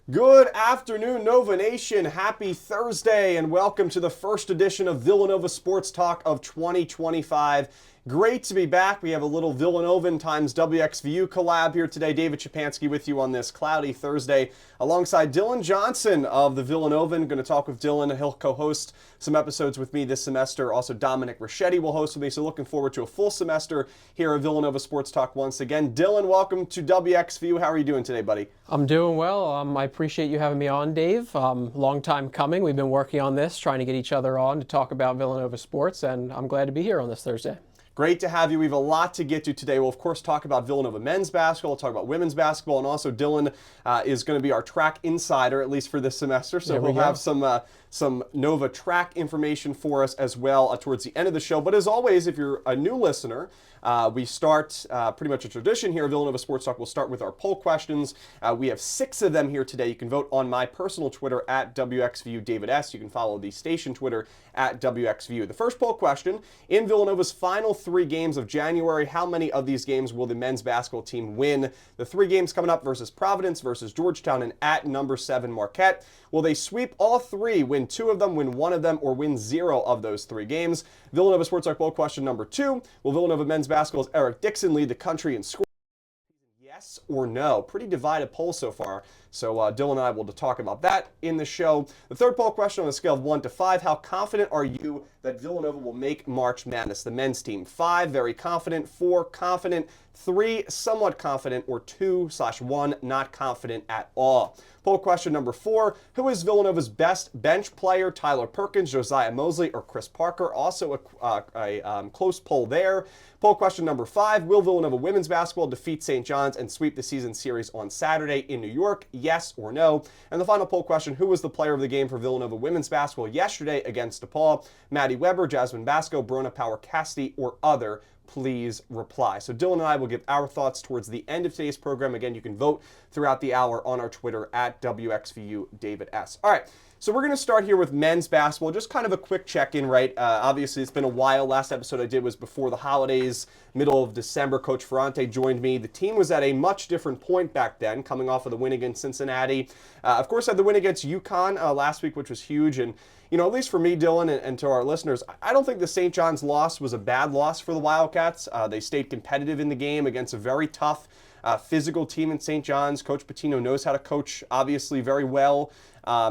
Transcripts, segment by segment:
Good afternoon, Nova Nation. Happy Thursday, and welcome to the first edition of Villanova Sports Talk of 2025. Great to be back. We have a little Villanovan times WXVU collab here today. David Szczepanski with you on this cloudy Thursday, alongside Dylan Johnson of the Villanovan. Going to talk with Dylan. He'll co-host some episodes with me this semester. Also, Dominic Ricchetti will host with me, so looking forward to a full semester here at Villanova Sports Talk once again. Dylan, welcome to WXVU. How are you doing today, buddy? I'm doing well. I appreciate you having me on, Dave. Long time coming. We've been working on this, trying to get each other on to talk about Villanova sports, and I'm glad to be here on this Thursday. Great to have you. We have a lot to get to today. We'll, of course, talk about Villanova men's basketball, we'll talk about women's basketball, and also Dylan is going to be our track insider, at least for this semester. So we'll have some Nova track information for us as well towards the end of the show. But as always, if you're a new listener, we start pretty much a tradition here at Villanova Sports Talk. We'll start with our poll questions. We have 6 of them here today. You can vote on my personal Twitter at WXVU David S. You can follow the station Twitter at WXVU. The first poll question: in Villanova's final 3 games of January, how many of these games will the men's basketball team win? The 3 games coming up: versus Providence, versus Georgetown, and at number 7 Marquette. Will they sweep all 3, win 2 of them, win 1 of them, or win 0 of those 3 games? Villanova Sports Talk poll question number 2: will Villanova men's basketball's Eric Dixon lead the country in scoring? Yes or no? Pretty divided poll so far. So Dylan and I will talk about that in the show. The third poll question: on a scale of 1 to 5, how confident are you that Villanova will make March Madness? The men's team: 5, very confident; 4, confident; 3, somewhat confident; or 2/1, not confident at all. Poll question number 4: who is Villanova's best bench player? Tyler Perkins, Josiah Mosley, or Chris Parker? Also a close poll there. Poll question number 5: will Villanova women's basketball defeat St. John's and sweep the season series on Saturday in New York? Yes or no? And the final poll question: who was the player of the game for Villanova women's basketball yesterday against DePaul? Maddie Weber, Jasmine Basco, Brona Power Cassidy, or other? Please reply. So Dylan and I will give our thoughts towards the end of today's program. Again, you can vote throughout the hour on our Twitter at WXVU David S. All right. So we're going to start here with men's basketball. Just kind of a quick check-in, right? Obviously, it's been a while. Last episode I did was before the holidays, middle of December. Coach Ferrante joined me. The team was at a much different point back then, coming off of the win against Cincinnati. Of course, had the win against UConn last week, which was huge. And, you know, at least for me, Dylan, and to our listeners, I don't think the St. John's loss was a bad loss for the Wildcats. They stayed competitive in the game against a very tough physical team in St. John's. Coach Pitino knows how to coach, obviously, very well.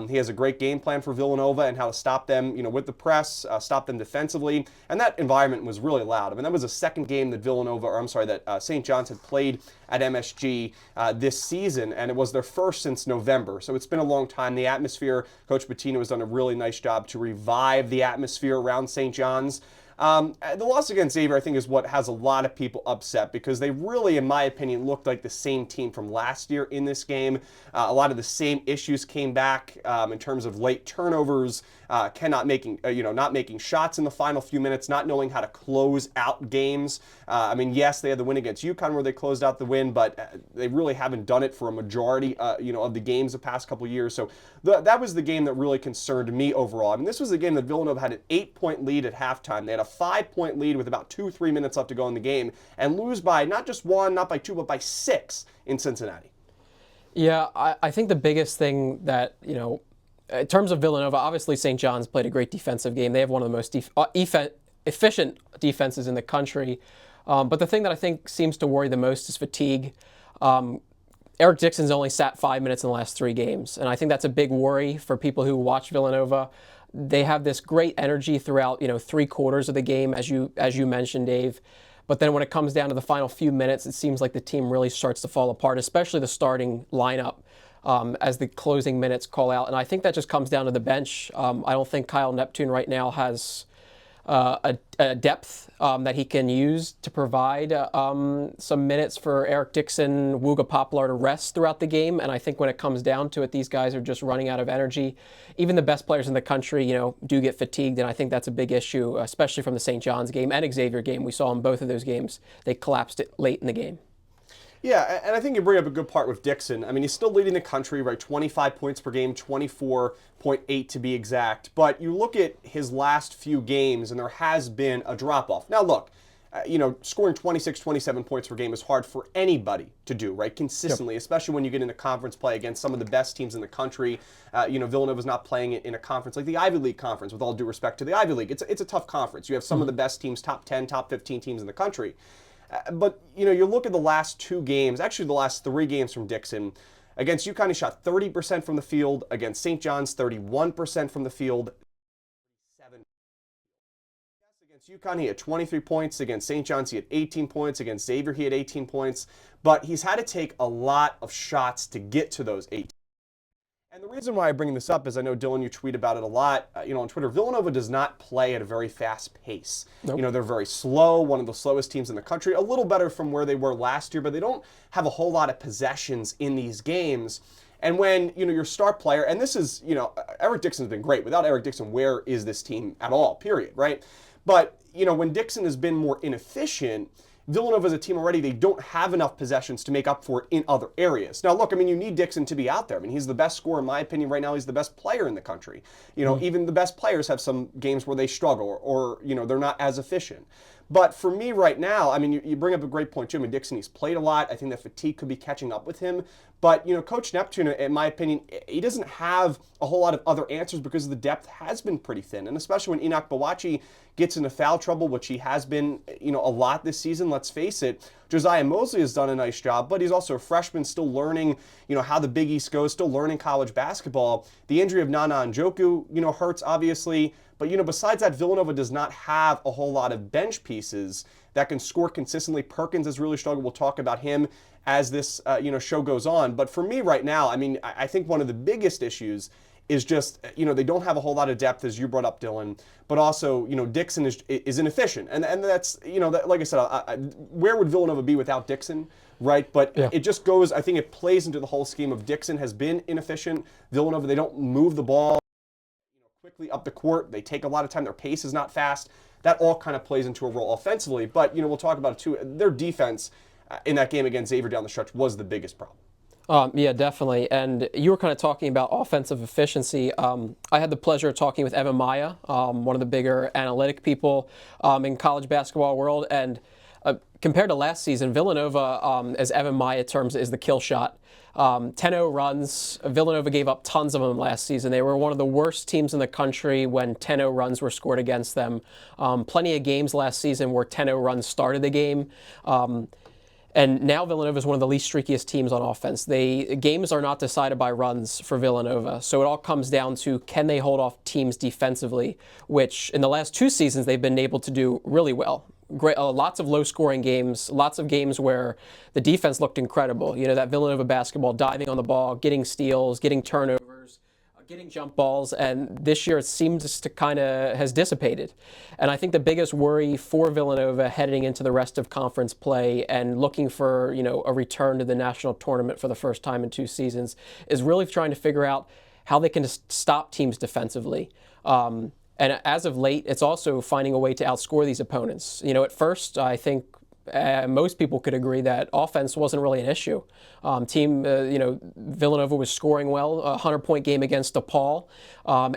He has a great game plan for Villanova and how to stop them, you know, with the press, stop them defensively. And that environment was really loud. I mean, that was the second game that that St. John's had played at MSG this season, and it was their first since November. So it's been a long time. The atmosphere, Coach Pitino has done a really nice job to revive the atmosphere around St. John's. The loss against Xavier, I think, is what has a lot of people upset because they really, in my opinion, looked like the same team from last year in this game. A lot of the same issues came back in terms of late turnovers, not making shots in the final few minutes, not knowing how to close out games. I mean, yes, they had the win against UConn where they closed out the win, but they really haven't done it for a majority, of the games the past couple years. So that was the game that really concerned me overall. I mean, this was a game that Villanova had an 8-point lead at halftime. They had a 5-point lead with about 2-3 minutes left to go in the game and lose by not just 1, not by 2, but by 6 in Cincinnati. Yeah, I think the biggest thing that, in terms of Villanova, obviously St. John's played a great defensive game. They have one of the most efficient defenses in the country. But the thing that I think seems to worry the most is fatigue. Eric Dixon's only sat 5 minutes in the last 3 games, and I think that's a big worry for people who watch Villanova. They have this great energy throughout, 3 quarters of the game, as you mentioned, Dave. But then when it comes down to the final few minutes, it seems like the team really starts to fall apart, especially the starting lineup as the closing minutes call out. And I think that just comes down to the bench. I don't think Kyle Neptune right now has a depth that he can use to provide some minutes for Eric Dixon, Wooga Poplar to rest throughout the game. And I think when it comes down to it, these guys are just running out of energy. Even the best players in the country, do get fatigued. And I think that's a big issue, especially from the St. John's game and Xavier game. We saw in both of those games, they collapsed it late in the game. Yeah, and I think you bring up a good part with Dixon. I mean, he's still leading the country, right? 25 points per game, 24.8 to be exact. But you look at his last few games, and there has been a drop-off. Now, look, scoring 26, 27 points per game is hard for anybody to do, right, consistently, especially when you get into conference play against some of the best teams in the country. Villanova's not playing it in a conference like the Ivy League conference, with all due respect to the Ivy League. It's a tough conference. You have some of the best teams, top 10, top 15 teams in the country. But, you look at the last 2 games, actually the last 3 games from Dixon. Against UConn, he shot 30% from the field. Against St. John's, 31% from the field. Against UConn, he had 23 points. Against St. John's, he had 18 points. Against Xavier, he had 18 points. But he's had to take a lot of shots to get to those 18. And the reason why I bring this up is I know, Dylan, you tweet about it a lot, on Twitter. Villanova does not play at a very fast pace. Nope. They're very slow, one of the slowest teams in the country, a little better from where they were last year, but they don't have a whole lot of possessions in these games. And when, your star player, and this is, Eric Dixon's been great. Without Eric Dixon, where is this team at all, period, right? But, when Dixon has been more inefficient, Villanova is a team already, they don't have enough possessions to make up for it in other areas. Now, look, you need Dixon to be out there. He's the best scorer, in my opinion, right now. He's the best player in the country. Even the best players have some games where they struggle or they're not as efficient. But for me right now, you bring up a great point, too. Dixon, he's played a lot. I think that fatigue could be catching up with him. But, Coach Neptune, in my opinion, he doesn't have a whole lot of other answers because the depth has been pretty thin. And especially when Enoch Bawachi gets into foul trouble, which he has been, a lot this season, let's face it. Josiah Mosley has done a nice job, but he's also a freshman, still learning, how the Big East goes, still learning college basketball. The injury of Nana Njoku, hurts, obviously. But, besides that, Villanova does not have a whole lot of bench pieces that can score consistently. Perkins has really struggled. We'll talk about him as this, show goes on. But for me right now, I think one of the biggest issues is just, they don't have a whole lot of depth, as you brought up, Dylan. But also, Dixon is inefficient. And that's, like I said, where would Villanova be without Dixon, right? But it just goes, I think it plays into the whole scheme of Dixon has been inefficient. Villanova, they don't move the ball quickly up the court. They take a lot of time. Their pace is not fast. That all kind of plays into a role offensively. But, we'll talk about it too. Their defense in that game against Xavier down the stretch was the biggest problem. Yeah, definitely. And you were kind of talking about offensive efficiency. I had the pleasure of talking with Evan Maya, one of the bigger analytic people in college basketball world. And compared to last season, Villanova, as Evan Maya terms, is the kill shot. 10-0 runs. Villanova gave up tons of them last season. They were one of the worst teams in the country when 10-0 runs were scored against them. Plenty of games last season where 10-0 runs started the game. And now Villanova is one of the least streakiest teams on offense. Games are not decided by runs for Villanova. So it all comes down to, can they hold off teams defensively, which in the last 2 seasons they've been able to do really well. Great, lots of low-scoring games, lots of games where the defense looked incredible. That Villanova basketball, diving on the ball, getting steals, getting turnovers, getting jump balls, and this year it seems to kind of has dissipated. And I think the biggest worry for Villanova heading into the rest of conference play and looking for, a return to the national tournament for the first time in 2 seasons is really trying to figure out how they can stop teams defensively. And as of late, it's also finding a way to outscore these opponents. At first, I think most people could agree that offense wasn't really an issue. Villanova was scoring well, a 100-point game against DePaul.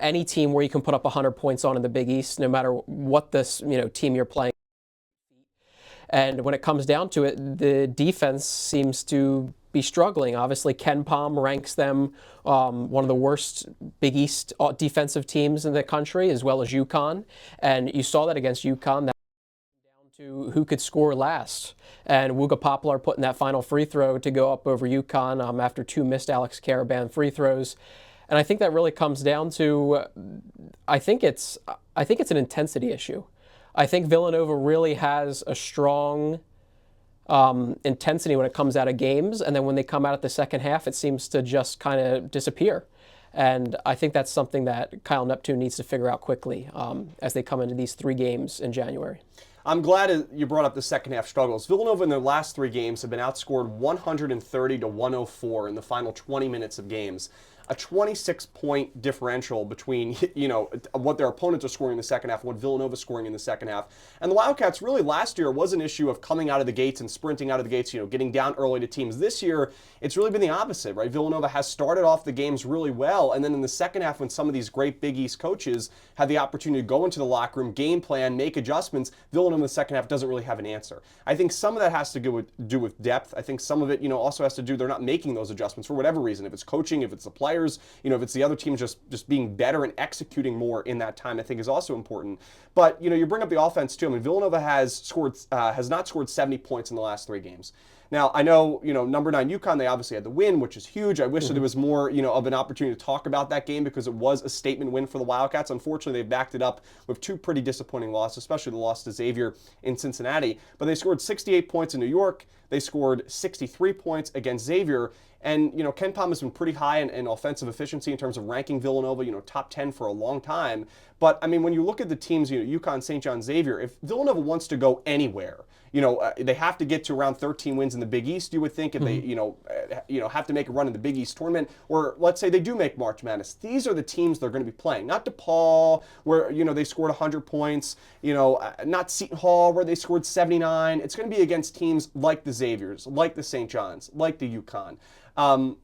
Any team where you can put up 100 points on in the Big East, no matter what this team you're playing. And when it comes down to it, the defense seems to be struggling. Obviously, Ken Pom ranks them one of the worst Big East defensive teams in the country, as well as UConn. And you saw that against UConn. That down to who could score last. And Wooga Poplar putting that final free throw to go up over UConn after 2 missed Alex Caraban free throws. And I think that really comes down to, I think it's an intensity issue. I think Villanova really has a strong intensity when it comes out of games, and then when they come out at the second half, it seems to just kind of disappear. And I think that's something that Kyle Neptune needs to figure out quickly as they come into these 3 games in January. I'm glad you brought up the second half struggles. Villanova in their last 3 games have been outscored 130 to 104 in the final 20 minutes of games. A 26-point differential between, what their opponents are scoring in the second half and what Villanova's scoring in the second half. And the Wildcats really last year was an issue of coming out of the gates and sprinting out of the gates, getting down early to teams. This year, it's really been the opposite, right? Villanova has started off the games really well, and then in the second half, when some of these great Big East coaches had the opportunity to go into the locker room, game plan, make adjustments, Villanova in the second half doesn't really have an answer. I think some of that has to do with depth. I think some of it, also has to do, they're not making those adjustments for whatever reason. If it's coaching, if it's the players, if it's the other team just being better and executing more in that time, I think is also important. But, you bring up the offense too. I mean, Villanova has not scored 70 points in the last 3 games. Now, I know, number 9 UConn, they obviously had the win, which is huge. I wish that there was more, of an opportunity to talk about that game because it was a statement win for the Wildcats. Unfortunately, they've backed it up with 2 pretty disappointing losses, especially the loss to Xavier in Cincinnati. But they scored 68 points in New York. They scored 63 points against Xavier. And, Ken Pom has been pretty high in offensive efficiency in terms of ranking Villanova, top 10 for a long time. But, I mean, when you look at the teams, UConn, St. John, Xavier, if Villanova wants to go anywhere, they have to get to around 13 wins in the Big East, you would think, if they, have to make a run in the Big East tournament. Or let's say they do make March Madness. These are the teams they're going to be playing. Not DePaul, where, they scored 100 points. Not Seton Hall, where they scored 79. It's going to be against teams like the Xaviers, like the St. John's, like the UConn.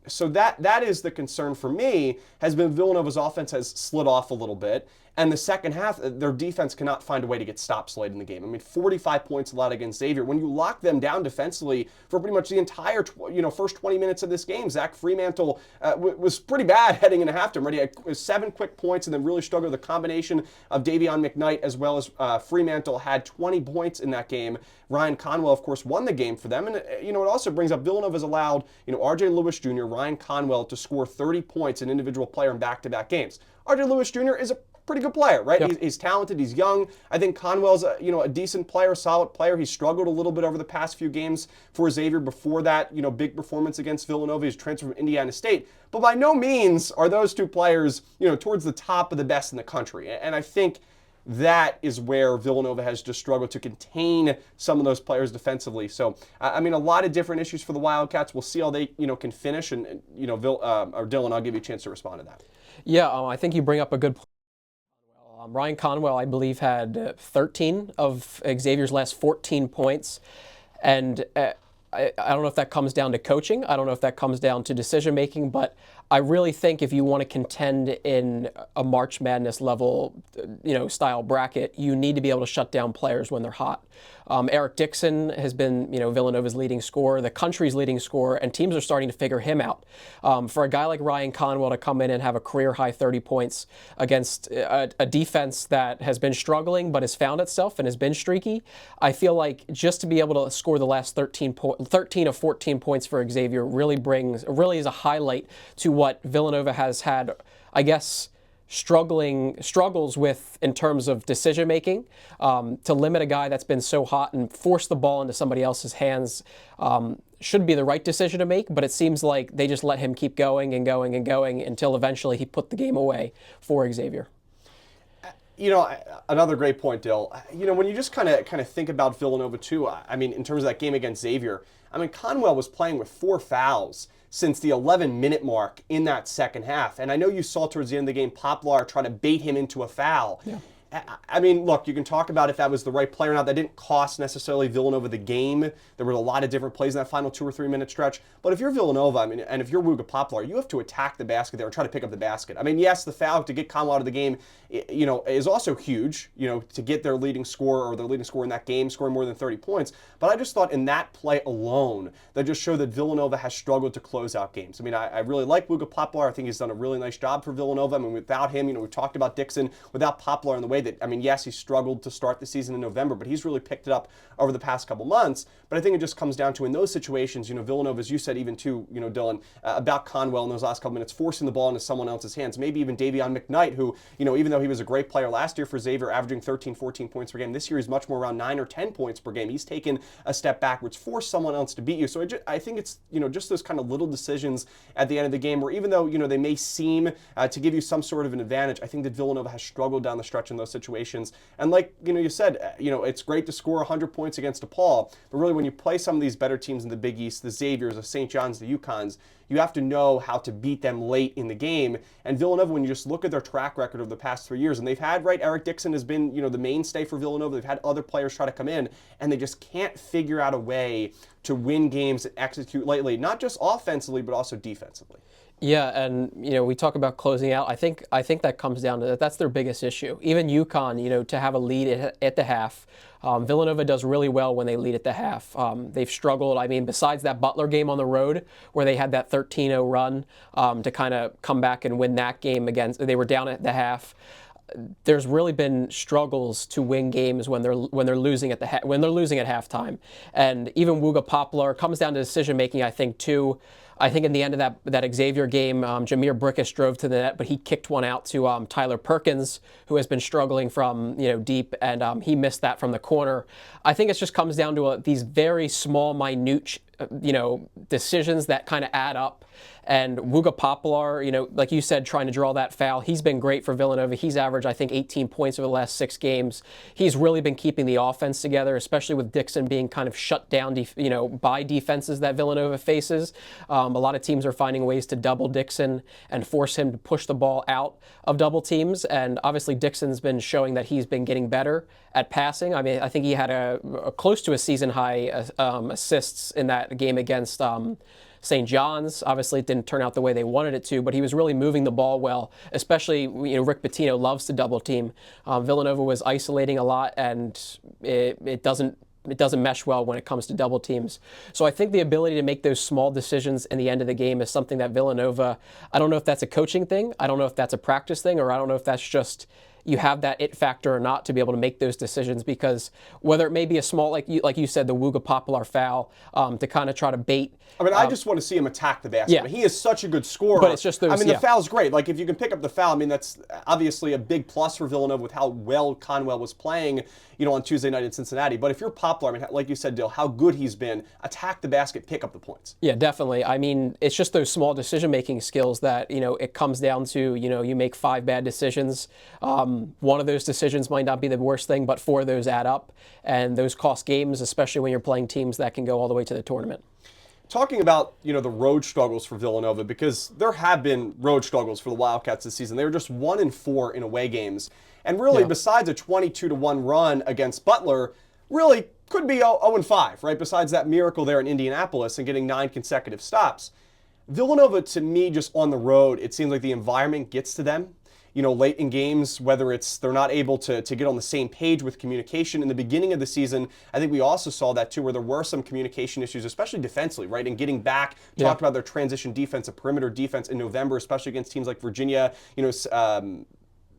So that is the concern for me, has been Villanova's offense has slid off a little bit. And the second half, their defense cannot find a way to get stops late in the game. I mean, 45 points allowed against Xavier. When you lock them down defensively for pretty much the entire first 20 minutes of this game, Zach Fremantle was pretty bad heading into halftime. He had 7 quick points and then really struggled with the combination of Davion McKnight as well as Fremantle had 20 points in that game. Ryan Conwell, of course, won the game for them. And, it also brings up Villanova's allowed, R.J. Lewis Jr., Ryan Conwell to score 30 points in individual player in back-to-back games. R.J. Lewis Jr. is a pretty good player, right? Yep. He's talented. He's young. I think Conwell's a decent player, solid player. He struggled a little bit over the past few games for Xavier. Before that, big performance against Villanova. He's transferred from Indiana State. But by no means are those 2 players, towards the top of the best in the country. And I think that is where Villanova has just struggled to contain some of those players defensively. So, I mean, a lot of different issues for the Wildcats. We'll see how they, can finish. And or Dylan, I'll give you a chance to respond to that. Yeah, I think you bring up a good point. Ryan Conwell, I believe, had 13 of Xavier's last 14 points. And I don't know if that comes down to coaching. I don't know if that comes down to decision making. But I really think if you want to contend in a March Madness level, style bracket, you need to be able to shut down players when they're hot. Eric Dixon has been, Villanova's leading scorer, the country's leading scorer, and teams are starting to figure him out. For a guy like Ryan Conwell to come in and have a career-high 30 points against a defense that has been struggling but has found itself and has been streaky, I feel like just to be able to score the last 13 of 14 points for Xavier really is a highlight to what Villanova has had, I guess, struggles with in terms of decision making. To limit a guy that's been so hot and force the ball into somebody else's hands should be the right decision to make, but it seems like they just let him keep going and going and going until eventually he put the game away for Xavier. Another great point, Dill. When you just kind of think about Villanova too, I mean, in terms of that game against Xavier, I mean, Conwell was playing with 4 fouls since the 11-minute mark in that second half. And I know you saw towards the end of the game Poplar try to bait him into a foul. Yeah. I mean, look, you can talk about if that was the right player or not. That didn't cost necessarily Villanova the game. There were a lot of different plays in that final 2 or 3 minute stretch. But if you're Villanova, I mean, and if you're Wooga Poplar, you have to attack the basket there and try to pick up the basket. I mean, yes, the foul to get Conwell out of the game, is also huge, to get their leading scorer or their leading scorer in that game scoring more than 30 points. But I just thought in that play alone, that just showed that Villanova has struggled to close out games. I mean, I really like Wooga Poplar. I think he's done a really nice job for Villanova. I mean, without him, we've talked about Dixon, without Poplar in the way that, I mean, yes, he struggled to start the season in November, but he's really picked it up over the past couple months. But I think it just comes down to in those situations, Villanova, as you said, even too, Dylan, about Conwell in those last couple minutes, forcing the ball into someone else's hands. Maybe even Davion McKnight, who, even though he was a great player last year for Xavier, averaging 13, 14 points per game, this year he's much more around 9 or 10 points per game. He's taken a step backwards, forced someone else to beat you. So I think it's, just those kind of little decisions at the end of the game where even though, they may seem to give you some sort of an advantage, I think that Villanova has struggled down the stretch in those situations. And like, you said, it's great to score 100 points against DePaul, but really when you play some of these better teams in the Big East, the Xaviers, the St. John's, the UConns, you have to know how to beat them late in the game. And Villanova, when you just look at their track record over the past 3 years, and they've had, right, Eric Dixon has been, the mainstay for Villanova. They've had other players try to come in, and they just can't figure out a way to win games and execute lately, not just offensively, but also defensively. Yeah, and we talk about closing out. I think that comes down to that's their biggest issue. Even UConn, to have a lead at the half, Villanova does really well when they lead at the half. They've struggled. I mean, besides that Butler game on the road where they had that 13-0 run to kind of come back and win that game against, they were down at the half. There's really been struggles to win games when they're losing at halftime, and even Wooga Poplar comes down to decision making. I think too. I think in the end of that Xavier game, Jameer Brickus drove to the net, but he kicked one out to Tyler Perkins, who has been struggling from deep, and he missed that from the corner. I think it just comes down to these very small, minute decisions that kind of add up. And Wooga Poplar, like you said, trying to draw that foul, he's been great for Villanova. He's averaged, I think, 18 points over the last 6 games. He's really been keeping the offense together, especially with Dixon being kind of shut down, by defenses that Villanova faces. A lot of teams are finding ways to double Dixon and force him to push the ball out of double teams. And obviously, Dixon's been showing that he's been getting better at passing. I mean, I think he had a close to a season high assists in that game against St. John's. Obviously, it didn't turn out the way they wanted it to, but he was really moving the ball well, especially, Rick Pitino loves to double team. Villanova was isolating a lot, and it doesn't mesh well when it comes to double teams. So I think the ability to make those small decisions in the end of the game is something that Villanova, I don't know if that's a coaching thing, I don't know if that's a practice thing, or I don't know if that's just you have that it factor or not to be able to make those decisions, because whether it may be a small, like you said, the Wooga Poplar foul to kind of try to bait. I mean, I just want to see him attack the basket. Yeah. He is such a good scorer. But it's just those, the foul's great. Like, if you can pick up the foul, I mean, that's obviously a big plus for Villanova with how well Conwell was playing, on Tuesday night in Cincinnati. But if you're Poplar, I mean, like you said, Dill, how good he's been, attack the basket, pick up the points. Yeah, definitely. I mean, it's just those small decision-making skills that, it comes down to, you make 5 bad decisions. One of those decisions might not be the worst thing, but 4 of those add up. And those cost games, especially when you're playing teams that can go all the way to the tournament. Talking about, the road struggles for Villanova, because there have been road struggles for the Wildcats this season. They were just 1-4 in away games. And really, besides a 22-1 run against Butler, really could be 0-5, right? Besides that miracle there in Indianapolis and getting 9 consecutive stops. Villanova, to me, just on the road, it seems like the environment gets to them. Late in games, whether it's they're not able to get on the same page with communication. In the beginning of the season, I think we also saw that too, where there were some communication issues, especially defensively, right? And getting back, talked about their transition defense, a perimeter defense in November, especially against teams like Virginia,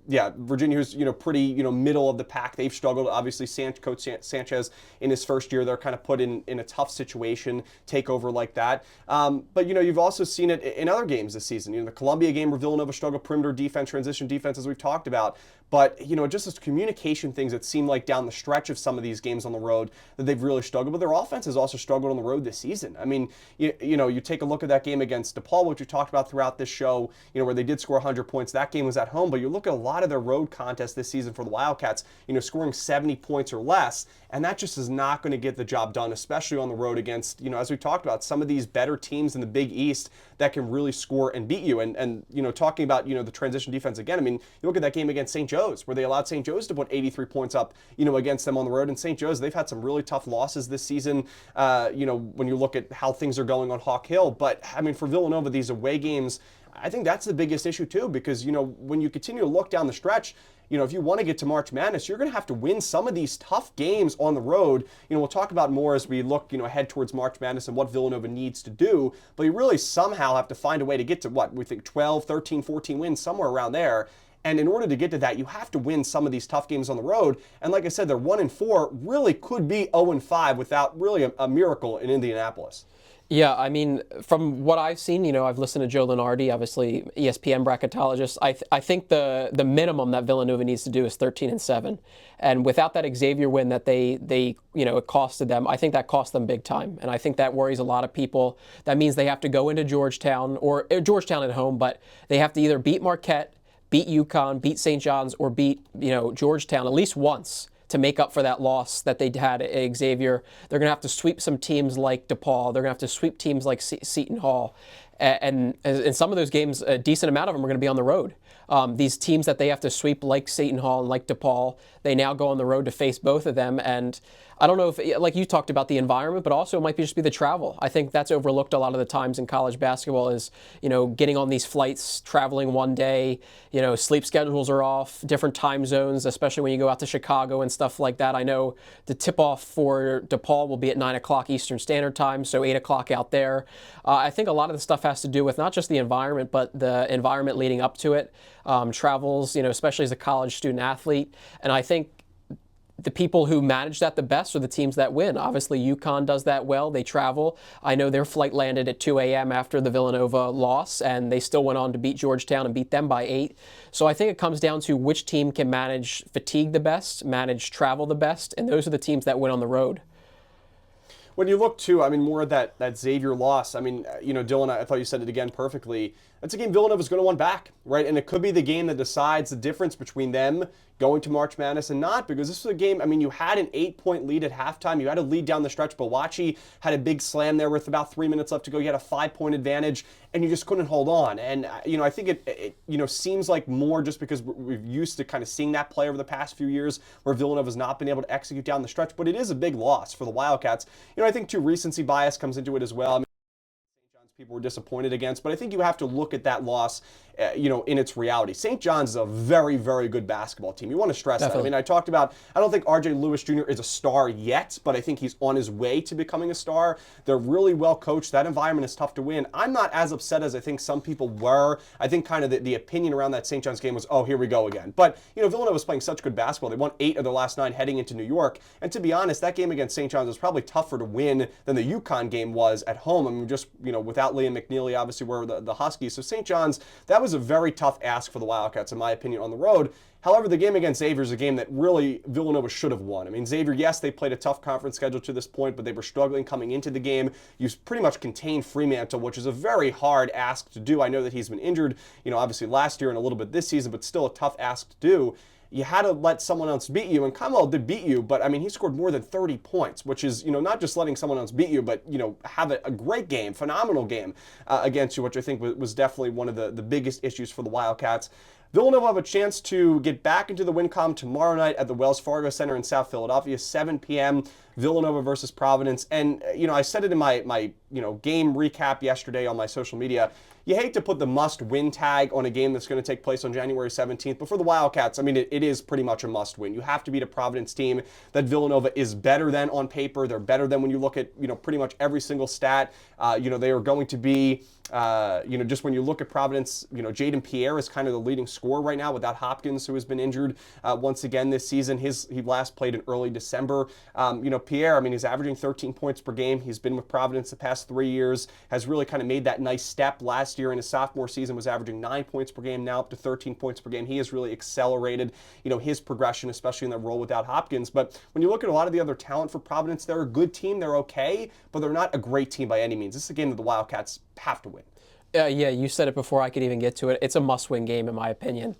Virginia, who's pretty middle of the pack. They've struggled. Obviously, Coach Sanchez in his first year, they're kind of put in a tough situation, takeover like that. But you've also seen it in other games this season. The Columbia game where Villanova struggled, perimeter defense, transition defense, as we've talked about. But just as communication things, it seemed like down the stretch of some of these games on the road that they've really struggled. But their offense has also struggled on the road this season. I mean, you take a look at that game against DePaul, which we talked about throughout this show, where they did score 100 points. That game was at home, but you look at a lot of their road contests this season for the Wildcats, scoring 70 points or less, and that just is not going to get the job done, especially on the road against, as we talked about, some of these better teams in the Big East that can really score and beat you. And talking about, the transition defense again, I mean, you look at that game against St. Joe's, where they allowed St. Joe's to put 83 points up, against them on the road. And St. Joe's, they've had some really tough losses this season, when you look at how things are going on Hawk Hill. But, I mean, for Villanova, these away games, I think that's the biggest issue too, because, when you continue to look down the stretch, if you want to get to March Madness, you're going to have to win some of these tough games on the road. We'll talk about more as we look, ahead towards March Madness and what Villanova needs to do. But you really somehow have to find a way to get to what we think 12, 13, 14 wins, somewhere around there. And in order to get to that, you have to win some of these tough games on the road. And like I said, they're 1-4, really could be 0-5 without really a miracle in Indianapolis. Yeah, I mean, from what I've seen, I've listened to Joe Lunardi, obviously ESPN bracketologist. I think the minimum that Villanova needs to do is 13-7, and without that Xavier win that they it costed them, I think that cost them big time, and I think that worries a lot of people. That means they have to go into Georgetown at home, but they have to either beat Marquette, beat UConn, beat St. John's, or beat Georgetown at least once to make up for that loss that they had at Xavier. They're going to have to sweep some teams like DePaul. They're going to have to sweep teams like Seton Hall. And in some of those games, a decent amount of them are going to be on the road. these teams that they have to sweep, like Seton Hall and like DePaul, they now go on the road to face both of them. And I don't know if, like you talked about the environment, but also it might just be the travel. I think that's overlooked a lot of the times in college basketball is, getting on these flights, traveling one day, sleep schedules are off, different time zones, especially when you go out to Chicago and stuff like that. I know the tip-off for DePaul will be at 9 o'clock Eastern Standard Time, so 8 o'clock out there. I think a lot of the stuff has to do with not just the environment, but the environment leading up to it, travels, especially as a college student athlete. And I think the people who manage that the best are the teams that win. Obviously, UConn does that well. They travel. I know their flight landed at 2 a.m. after the Villanova loss, and they still went on to beat Georgetown and beat them by 8. So I think it comes down to which team can manage fatigue the best, manage travel the best, and those are the teams that win on the road. When you look, too, more of that Xavier loss, Dylan, I thought you said it again perfectly. That's a game Villanova's going to want back, right? And it could be the game that decides the difference between them going to March Madness and not, because this was a game, you had an 8-point lead at halftime. You had a lead down the stretch. Bawachi had a big slam there with about 3 minutes left to go. You had a 5-point advantage, and you just couldn't hold on. And, I think it seems like more just because we're used to kind of seeing that play over the past few years where Villanova's not been able to execute down the stretch, but it is a big loss for the Wildcats. I think, too, recency bias comes into it as well. People were disappointed against, but I think you have to look at that loss, in its reality. St. John's is a very, very good basketball team. You want to stress Definitely. that. I talked about, I don't think R.J. Lewis Jr. is a star yet, but I think he's on his way to becoming a star. They're really well coached. That environment is tough to win. I'm not as upset as I think some people were. I think kind of the opinion around that St. John's game was, oh, here we go again. But, Villanova was playing such good basketball. They won 8 of their last 9 heading into New York. And to be honest, that game against St. John's was probably tougher to win than the UConn game was at home. Just, without Liam McNeely, obviously, were the Huskies. So St. John's, that was a very tough ask for the Wildcats, in my opinion, on the road. However, the game against Xavier is a game that really Villanova should have won. Xavier, yes, they played a tough conference schedule to this point, but they were struggling coming into the game. You pretty much contained Fremantle, which is a very hard ask to do. I know that he's been injured, obviously last year and a little bit this season, but still a tough ask to do. You had to let someone else beat you, and Kamel did beat you, but he scored more than 30 points, which is, not just letting someone else beat you, but, have a great game, phenomenal game against you, which I think was definitely one of the biggest issues for the Wildcats. Villanova have a chance to get back into the win column tomorrow night at the Wells Fargo Center in South Philadelphia, 7 p.m., Villanova versus Providence. And, I said it in my game recap yesterday on my social media. You hate to put the must-win tag on a game that's going to take place on January 17th, but for the Wildcats, it is pretty much a must-win. You have to beat a Providence team that Villanova is better than on paper. They're better than when you look at, pretty much every single stat. They are going to be, just when you look at Providence, Jaden Pierre is kind of the leading scorer right now without Hopkins, who has been injured once again this season. He last played in early December. Pierre, he's averaging 13 points per game. He's been with Providence the past 3 years, has really kind of made that nice step. Last year in his sophomore season was averaging 9 points per game, now up to 13 points per game. He has really accelerated, his progression, especially in the role without Hopkins. But when you look at a lot of the other talent for Providence, they're a good team. They're okay, but they're not a great team by any means. This is a game that the Wildcats have to win. Yeah, you said it before I could even get to it. It's a must-win game, in my opinion.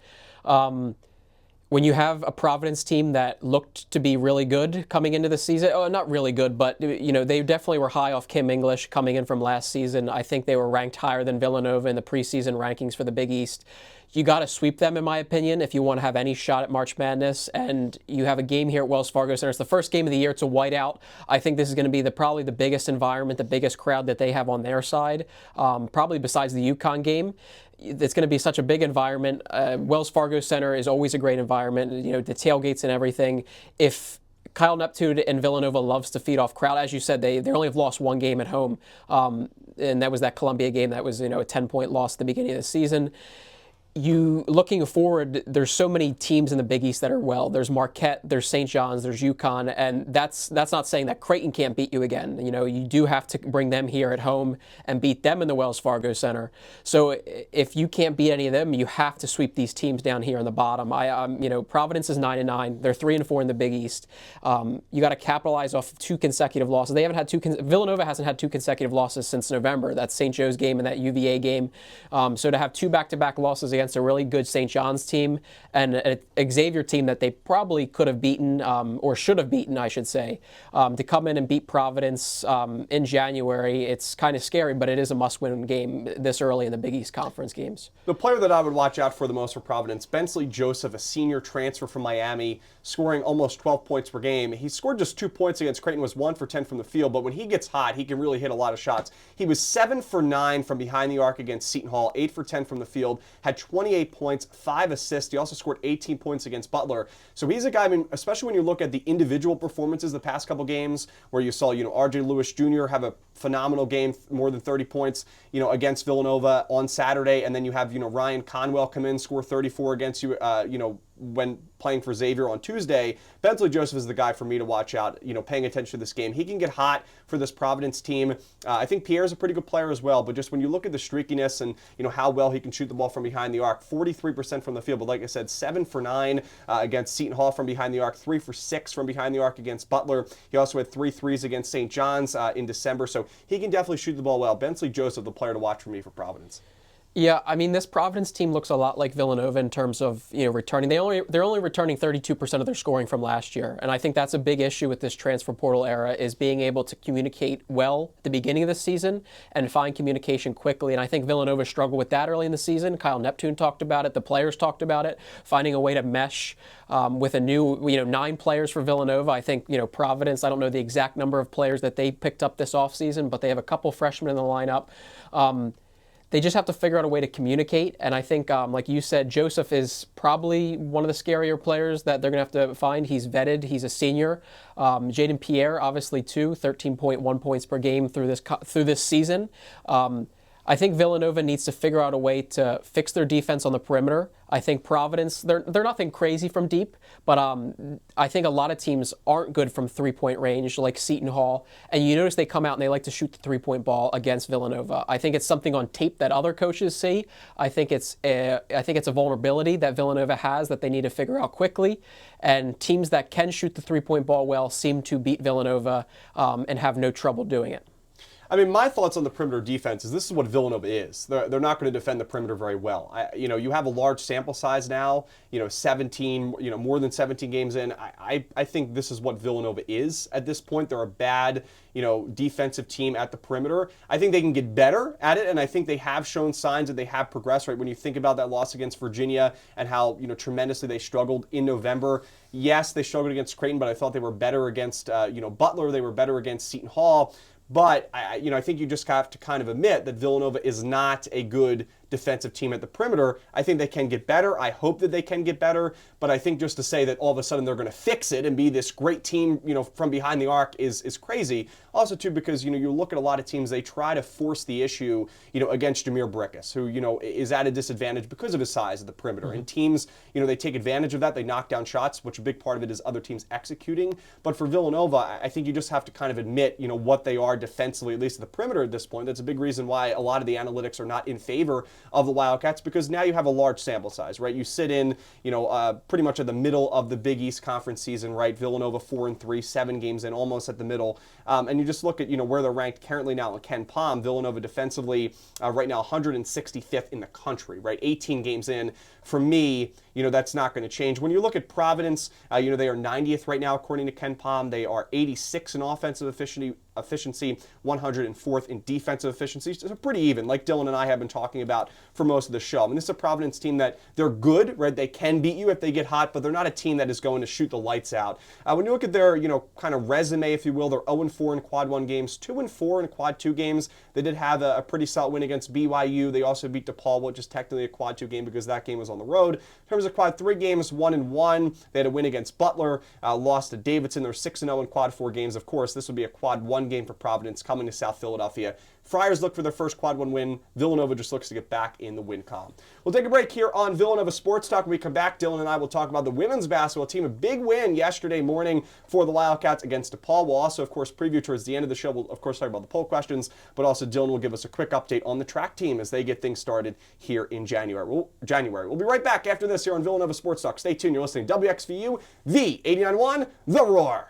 When you have a Providence team that looked to be really good coming into the season, not really good, but they definitely were high off Kim English coming in from last season. I think they were ranked higher than Villanova in the preseason rankings for the Big East. You got to sweep them, in my opinion, if you want to have any shot at March Madness. And you have a game here at Wells Fargo Center. It's the first game of the year. It's a whiteout. I think this is going to be probably the biggest environment, the biggest crowd that they have on their side, probably besides the UConn game. It's going to be such a big environment. Wells Fargo Center is always a great environment, the tailgates and everything. If Kyle Neptune and Villanova loves to feed off crowd, as you said, they only have lost one game at home, and that was that Columbia game that was a 10-point loss at the beginning of the season. Looking forward, there's so many teams in the Big East that are well. There's Marquette, there's St. John's, there's UConn, and that's not saying that Creighton can't beat you again. You do have to bring them here at home and beat them in the Wells Fargo Center. So if you can't beat any of them, you have to sweep these teams down here on the bottom. Providence is 9-9. They're 3-4 in the Big East. You got to capitalize off of 2 consecutive losses. They haven't had Villanova hasn't had 2 consecutive losses since November. That's St. Joe's game and that UVA game. So to have 2 back-to-back losses against against a really good St. John's team and a Xavier team that they probably could have beaten, or should have beaten, I should say. To come in and beat Providence in January, it's kind of scary, but it is a must-win game this early in the Big East Conference games. The player that I would watch out for the most for Providence, Bensley Joseph, a senior transfer from Miami, scoring almost 12 points per game. He scored just 2 points against Creighton, was 1 for 10 from the field, but when he gets hot, he can really hit a lot of shots. He was 7 for 9 from behind the arc against Seton Hall, 8 for 10 from the field, had 28 points, 5 assists. He also scored 18 points against Butler. So he's a guy, I mean, especially when you look at the individual performances the past couple games, where you saw, R.J. Lewis Jr. have a phenomenal game, more than 30 points, against Villanova on Saturday, and then you have, Ryan Conwell come in, score 34 against you, when playing for Xavier on Tuesday. Bensley Joseph is the guy for me to watch out, paying attention to this game. He can get hot for this Providence team. I think Pierre's a pretty good player as well, but just when you look at the streakiness and, how well he can shoot the ball from behind the arc, 43% from the field, but like I said, 7 for 9 against Seton Hall from behind the arc, 3 for 6 from behind the arc against Butler. He also had 3 threes against St. John's in December, so he can definitely shoot the ball well. Bensley Joseph, the player to watch for me for Providence. Yeah, I mean, this Providence team looks a lot like Villanova in terms of, returning. They're only returning 32% of their scoring from last year. And I think that's a big issue with this transfer portal era, is being able to communicate well at the beginning of the season and find communication quickly. And I think Villanova struggled with that early in the season. Kyle Neptune talked about it. The players talked about it, finding a way to mesh with a new, 9 players for Villanova. I think, Providence, I don't know the exact number of players that they picked up this offseason, but they have a couple freshmen in the lineup. They just have to figure out a way to communicate, and I think, like you said, Joseph is probably one of the scarier players that they're going to have to find. He's vetted. He's a senior. Jaden Pierre, obviously, too, 13.1 points per game through this season. I think Villanova needs to figure out a way to fix their defense on the perimeter. I think Providence, they're nothing crazy from deep, but I think a lot of teams aren't good from three-point range, like Seton Hall. And you notice they come out and they like to shoot the three-point ball against Villanova. I think it's something on tape that other coaches see. I think it's a vulnerability that Villanova has that they need to figure out quickly. And teams that can shoot the three-point ball well seem to beat Villanova and have no trouble doing it. I mean, my thoughts on the perimeter defense is this is what Villanova is. They're not going to defend the perimeter very well. You have a large sample size now, 17, more than 17 games in. I think this is what Villanova is at this point. They're a bad, defensive team at the perimeter. I think they can get better at it, and I think they have shown signs that they have progressed, right? When you think about that loss against Virginia and how, tremendously they struggled in November. Yes, they struggled against Creighton, but I thought they were better against, Butler. They were better against Seton Hall. But, I think you just have to kind of admit that Villanova is not a good defensive team at the perimeter. I think they can get better. I hope that they can get better. But I think just to say that all of a sudden they're going to fix it and be this great team, from behind the arc is crazy. Also, too, because, you look at a lot of teams, they try to force the issue, against Jameer Brickus, who, is at a disadvantage because of his size at the perimeter. And teams, they take advantage of that. They knock down shots, which a big part of it is other teams executing. But for Villanova, I think you just have to kind of admit, what they are defensively, at least at the perimeter at this point. That's a big reason why a lot of the analytics are not in favor of the Wildcats, because now you have a large sample size, right? You sit in, pretty much at the middle of the Big East Conference season, right? Villanova 4-3, 7 games in, almost at the middle. And you just look at, where they're ranked currently now in Ken Pom. Villanova defensively right now 165th in the country, right? 18 games in. For me, that's not going to change. When you look at Providence, they are 90th right now according to Ken Pom. They are 86 in offensive efficiency, 104th in defensive efficiency. So pretty even, like Dylan and I have been talking about for most of the show. I mean, this is a Providence team that they're good, right? They can beat you if they get hot, but they're not a team that is going to shoot the lights out. When you look at their, kind of resume, if you will, they're 0-4 in quad 1 games, 2-4 in quad 2 games. They did have a pretty solid win against BYU. They also beat DePaul, which is technically a quad 2 game because that game was on the road. In terms of quad 3 games, 1-1. They had a win against Butler, lost to Davidson. They're 6-0 in quad 4 games. Of course, this would be a quad 1 game for Providence coming to South Philadelphia. Friars look for their first quad 1 win. Villanova just looks to get back in the win column. We'll take a break here on Villanova Sports Talk. When we come back, Dylan and I will talk about the women's basketball team. A big win yesterday morning for the Wildcats against DePaul. We'll also, of course, preview towards the end of the show. We'll, of course, talk about the poll questions, but also Dylan will give us a quick update on the track team as they get things started here in January. We'll be right back after this here on Villanova Sports Talk. Stay tuned. You're listening to WXVU, the 89.1, The Roar.